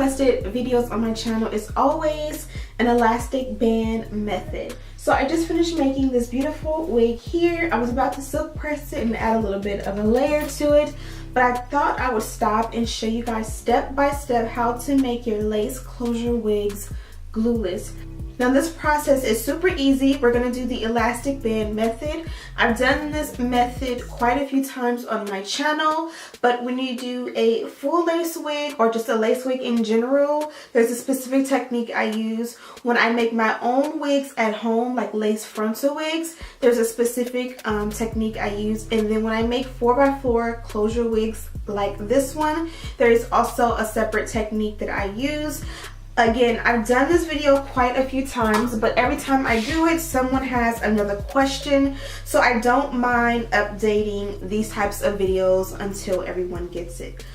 requested videos on my channel is always an elastic band method. So I just finished making this beautiful wig here. I was about to silk press it and add a little bit of a layer to it, but I thought I would stop and show you guys step by step how to make your lace closure wigs glueless. Now this process is super easy. We're going to do the elastic band method. I've done this method quite a few times on my channel, but when you do a full lace wig or just a lace wig in general, there's a specific technique I use. When I make my own wigs at home, like lace frontal wigs, there's a specific technique I use. And then when I make 4x4 closure wigs like this one, there is also a separate technique that I use. Again, I've done this video quite a few times, but every time I do it, someone has another question. So I don't mind updating these types of videos until everyone gets it.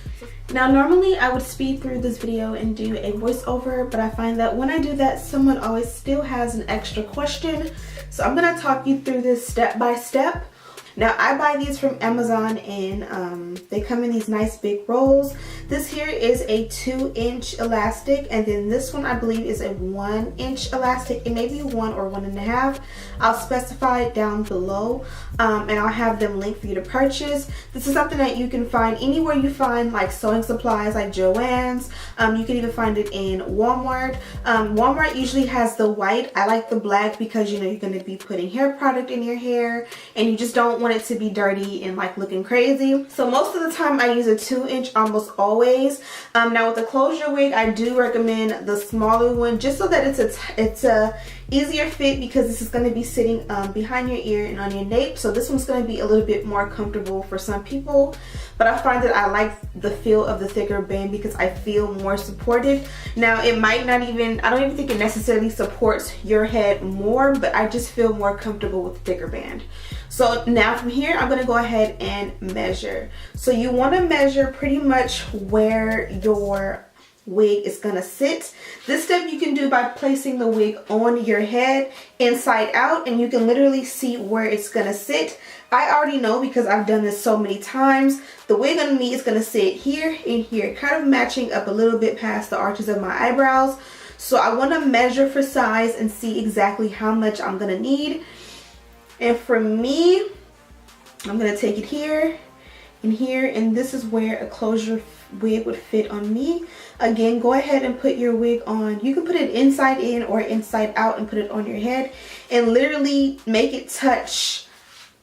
Now, normally I would speed through this video and do a voiceover, but I find that when I do that, someone always still has an extra question. So I'm going to talk you through this step by step. Now, I buy these from Amazon and they come in these nice big rolls. This here is a 2-inch elastic, and then this one I believe is a 1-inch elastic. It may be 1 or 1.5. I'll specify it down below and I'll have them linked for you to purchase. This is something that you can find anywhere you find like sewing supplies, like Joann's. You can even find it in Walmart. Walmart usually has the white. I like the black because you know you're going to be putting hair product in your hair and you just don't want it to be dirty and like looking crazy. So most of the time I use a 2-inch almost always. Now with the closure wig, I do recommend the smaller one just so that it's a easier fit, because this is going to be sitting behind your ear and on your nape. So this one's going to be a little bit more comfortable for some people, but I find that I like the feel of the thicker band because I feel more supported. Now it might not even, I don't even think it necessarily supports your head more, but I just feel more comfortable with the thicker band. So now from here, I'm going to go ahead and measure. So you want to measure pretty much where your wig is going to sit. This step you can do by placing the wig on your head inside out, and you can literally see where it's going to sit. I already know because I've done this so many times. The wig on me is going to sit here and here, kind of matching up a little bit past the arches of my eyebrows. So I want to measure for size and see exactly how much I'm going to need. And for me, I'm going to take it here and here, and this is where a closure wig would fit on me. Again, go ahead and put your wig on. You can put it inside in or inside out and put it on your head and literally make it touch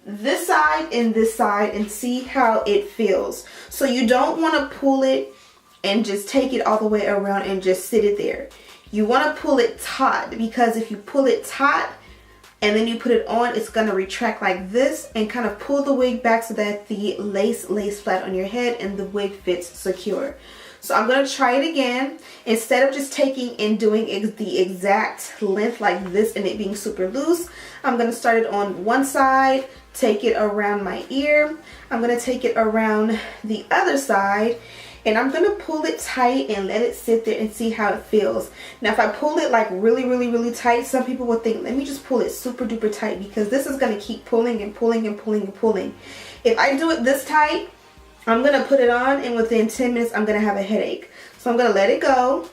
this side and see how it feels. So you don't want to pull it and just take it all the way around and just sit it there. You want to pull it taut, because if you pull it taut and then you put it on, it's going to retract like this and kind of pull the wig back so that the lace lays flat on your head and the wig fits secure. So I'm going to try it again. Instead of just taking and doing the exact length like this and it being super loose, I'm going to start it on one side, take it around my ear. I'm going to take it around the other side, and I'm going to pull it tight and let it sit there and see how it feels. Now if I pull it like really tight, some people will think, let me just pull it super duper tight, because this is going to keep pulling and pulling and pulling and pulling. If I do it this tight, I'm going to put it on and within 10 minutes I'm going to have a headache. So I'm going to let it go.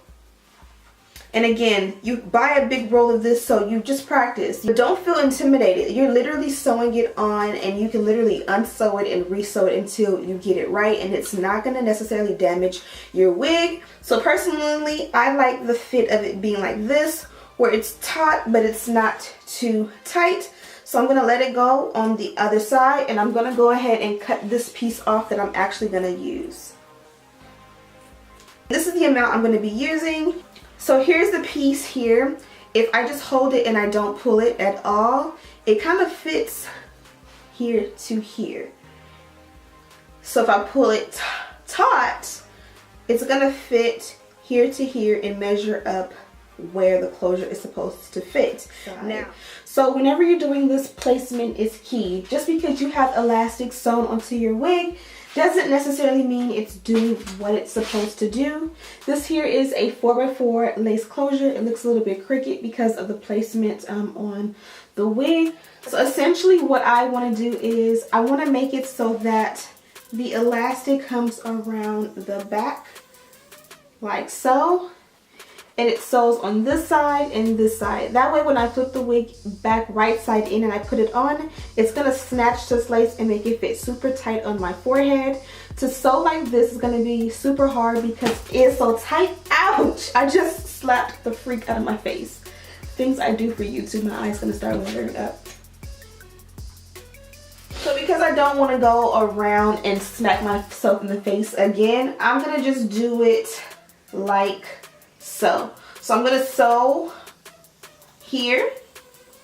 And again, you buy a big roll of this so you just practice. But don't feel intimidated. You're literally sewing it on, and you can literally unsew it and resew it until you get it right, and it's not going to necessarily damage your wig. So personally, I like the fit of it being like this, where it's taut but it's not too tight. So I'm going to let it go on the other side, and I'm going to go ahead and cut this piece off that I'm actually going to use. This is the amount I'm going to be using. So here's the piece here. If I just hold it and I don't pull it at all, it kind of fits here to here. So if I pull it taut, it's going to fit here to here and measure up where the closure is supposed to fit. Now, so whenever you're doing this, placement is key. Just because you have elastic sewn onto your wig doesn't necessarily mean it's doing what it's supposed to do. This here is a 4x4 lace closure. It looks a little bit crooked because of the placement on the wig. So essentially what I want to do is I want to make it so that the elastic comes around the back like so. And it sews on this side and this side. That way when I flip the wig back right side in and I put it on, it's gonna snatch this lace and make it fit super tight on my forehead. To sew like this is gonna be super hard because it's so tight. Ouch! I just slapped the freak out of my face. Things I do for YouTube, my eye's gonna start watering up. So because I don't want to go around and smack myself in the face again, I'm gonna just do it like so. So I'm gonna sew here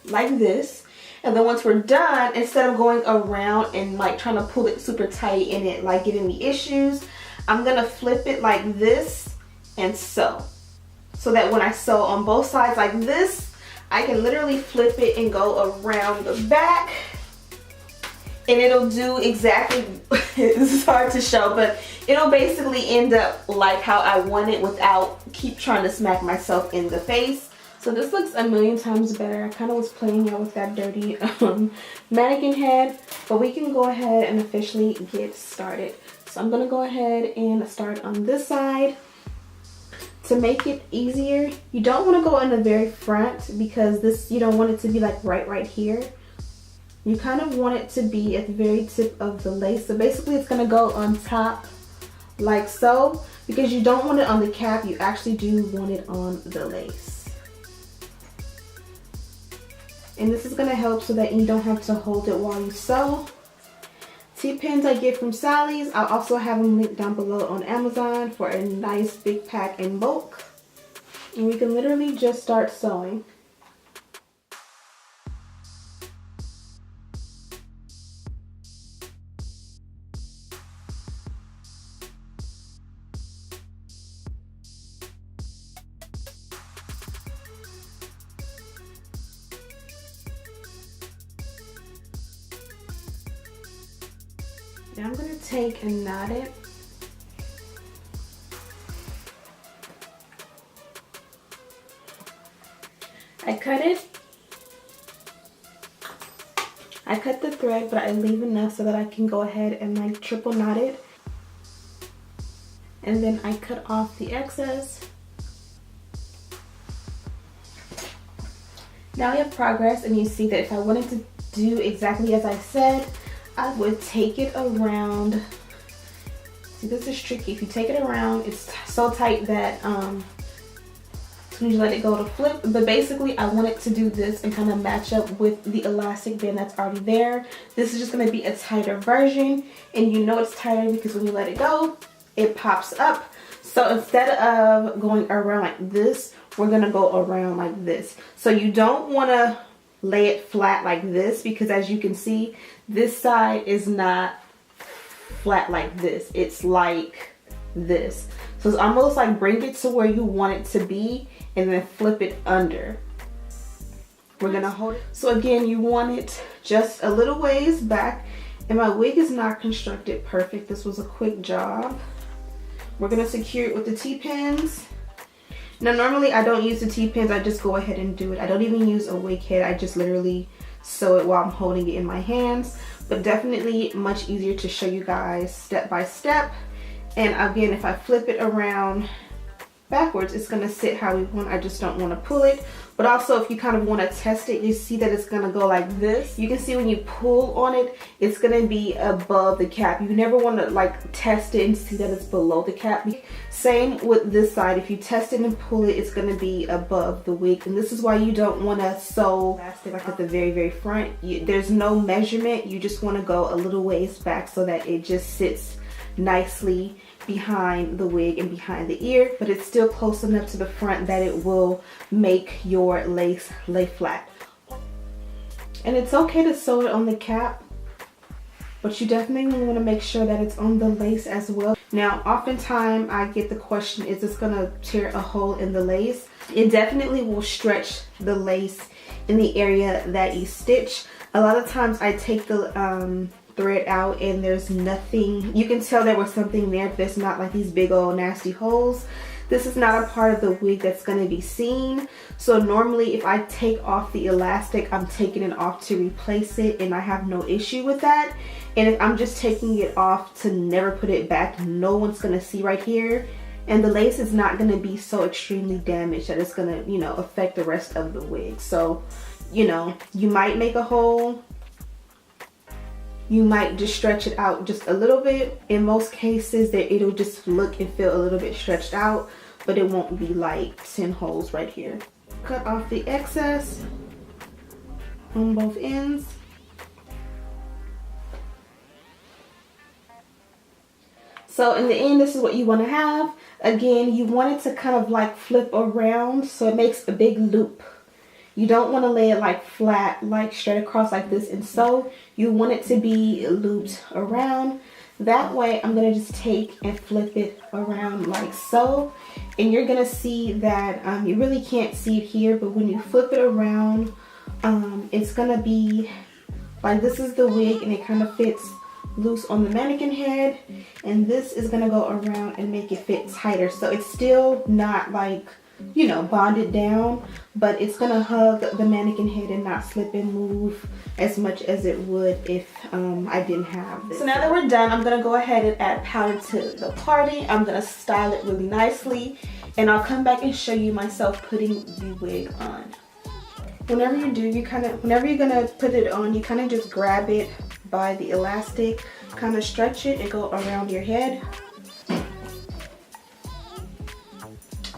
like this, and then once we're done, instead of going around and like trying to pull it super tight and it like giving me issues, I'm gonna flip it like this and sew, so that when I sew on both sides like this, I can literally flip it and go around the back, and it'll do exactly this is hard to show, but it'll basically end up like how I want it without keep trying to smack myself in the face. So this looks a million times better. I kind of was playing out with that dirty mannequin head, but we can go ahead and officially get started. So I'm gonna go ahead and start on this side. To make it easier, you don't want to go in the very front because this, you don't want it to be like right here. You kind of want it to be at the very tip of the lace. So basically it's going to go on top like so, because you don't want it on the cap, you actually do want it on the lace. And this is going to help so that you don't have to hold it while you sew. T-pins I get from Sally's. I'll also have them linked down below on Amazon for a nice big pack in bulk. And we can literally just start sewing. Now I'm going to take and knot it. I cut it. I cut the thread, but I leave enough so that I can go ahead and like triple knot it. And then I cut off the excess. Now we have progress, and you see that if I wanted to do exactly as I said, I would take it around. See, this is tricky. If you take it around, it's so tight that as soon as you let it go to flip. But basically I want it to do this and kind of match up with the elastic band that's already there. This is just going to be a tighter version, and you know it's tighter because when you let it go, it pops up. So instead of going around like this, we're going to go around like this. So you don't want to lay it flat like this, because as you can see, this side is not flat like this. It's like this. So it's almost like bring it to where you want it to be and then flip it under. We're gonna hold it. So again, you want it just a little ways back, and my wig is not constructed perfect. This was a quick job. We're gonna secure it with the T-pins. Now normally I don't use the T-pins, I just go ahead and do it. I don't even use a wig head, I just literally sew it while I'm holding it in my hands. But definitely much easier to show you guys step by step. And again, if I flip it around backwards, it's gonna sit how we want. I just don't want to pull it. But also if you kind of want to test it, you see that it's gonna go like this. You can see when you pull on it, it's gonna be above the cap. You never want to like test it and see that it's below the cap. Same with this side. If you test it and pull it, it's gonna be above the wig. And this is why you don't want to sew elastic like at the very front. There's no measurement. You just want to go a little ways back so that it just sits nicely behind the wig and behind the ear, but it's still close enough to the front that it will make your lace lay flat. And it's okay to sew it on the cap, but you definitely want to make sure that it's on the lace as well. Now oftentimes I get the question, is this gonna tear a hole in the lace? It definitely will stretch the lace in the area that you stitch. A lot of times I take the thread out and there's nothing. You can tell there was something there, but there's not like these big old nasty holes. This is not a part of the wig that's going to be seen. So normally if I take off the elastic, I'm taking it off to replace it, and I have no issue with that. And if I'm just taking it off to never put it back, no one's going to see right here. and the lace is not going to be so extremely damaged that it's going to, you know, affect the rest of the wig. So, you know, you might make a hole. You might just stretch it out just a little bit. In most cases, that it'll just look and feel a little bit stretched out, but it won't be like 10 holes right here. Cut off the excess on both ends. So in the end, this is what you want to have. Again, you want it to kind of like flip around so it makes a big loop. You don't want to lay it like flat, like straight across like this and sew. You want it to be looped around. That way, I'm going to just take and flip it around like so. And you're going to see that you really can't see it here, but when you flip it around, it's going to be like this is the wig and it kind of fits loose on the mannequin head, and this is going to go around and make it fit tighter. So it's still not like, you know, bonded down, but it's going to hug the mannequin head and not slip and move as much as it would if I didn't have this. So now that we're done, I'm going to go ahead and add powder to the party. I'm going to style it really nicely, and I'll come back and show you myself putting the wig on. Whenever you do, whenever you're going to put it on, you kind of just grab it by the elastic, kind of stretch it and go around your head.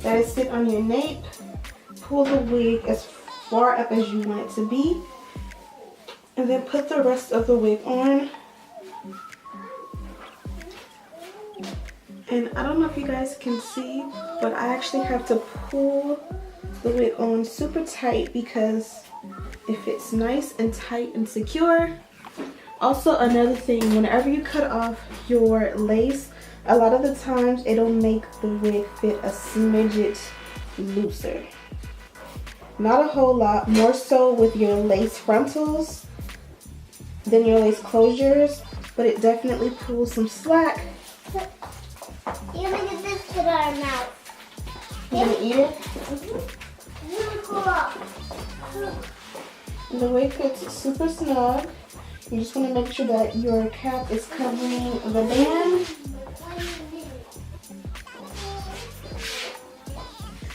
Let it sit on your nape. Pull the wig as far up as you want it to be, and then put the rest of the wig on. And I don't know if you guys can see, but I actually have to pull the wig on super tight because it fits nice and tight and secure. Also, another thing, whenever you cut off your lace, a lot of the times it'll make the wig fit a smidget looser. Not a whole lot, more so with your lace frontals than your lace closures, but it definitely pulls some slack. You're gonna get this to our mouth. You gonna eat it? The wig fits super snug. You just want to make sure that your cap is covering the band.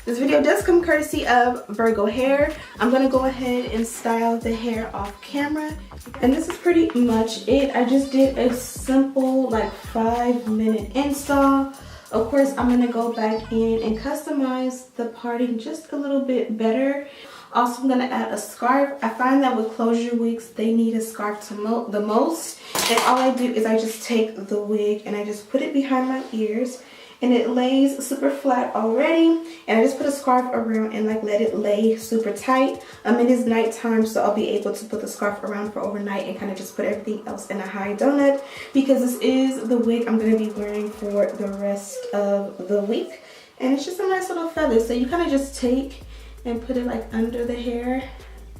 This video does come courtesy of Virgo hair. I'm going to go ahead and style the hair off camera. And this is pretty much it. I just did a simple like 5-minute install. Of course, I'm going to go back in and customize the parting just a little bit better. Also, I'm going to add a scarf. I find that with closure wigs, they need a scarf the most. And all I do is I just take the wig and I just put it behind my ears. And it lays super flat already. And I just put a scarf around and like let it lay super tight. It is nighttime, so I'll be able to put the scarf around for overnight and kind of just put everything else in a high donut. Because this is the wig I'm going to be wearing for the rest of the week. And it's just a nice little feather. So you kind of just take and put it like under the hair.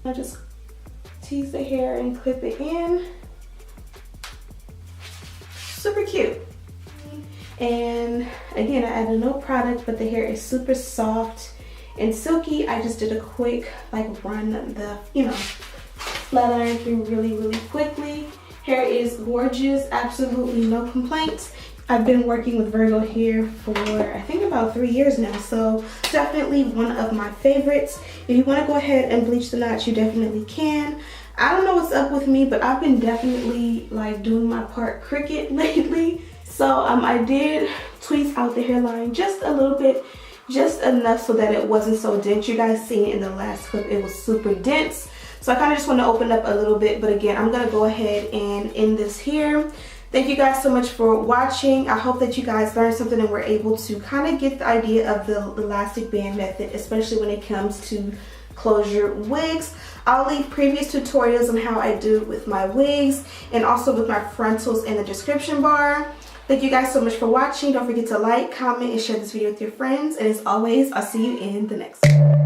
I'll just tease the hair and clip it in. Super cute. And again, I added no product, but the hair is super soft and silky. I just did a quick like run the, you know, flat iron through really quickly. Hair is gorgeous, absolutely no complaints. I've been working with Virgo hair for I think about 3 years now, so definitely one of my favorites. If you want to go ahead and bleach the knots, you definitely can. I don't know what's up with me, but I've been definitely like doing my part crooked lately. So I did tweeze out the hairline just a little bit, just enough so that it wasn't so dense. You guys seen it in the last clip, it was super dense. So I kind of just want to open up a little bit, but again, I'm going to go ahead and end this here. Thank you guys so much for watching. I hope that you guys learned something and were able to kind of get the idea of the elastic band method, especially when it comes to closure wigs. I'll leave previous tutorials on how I do it with my wigs and also with my frontals in the description bar. Thank you guys so much for watching. Don't forget to like, comment, and share this video with your friends. And as always, I'll see you in the next one.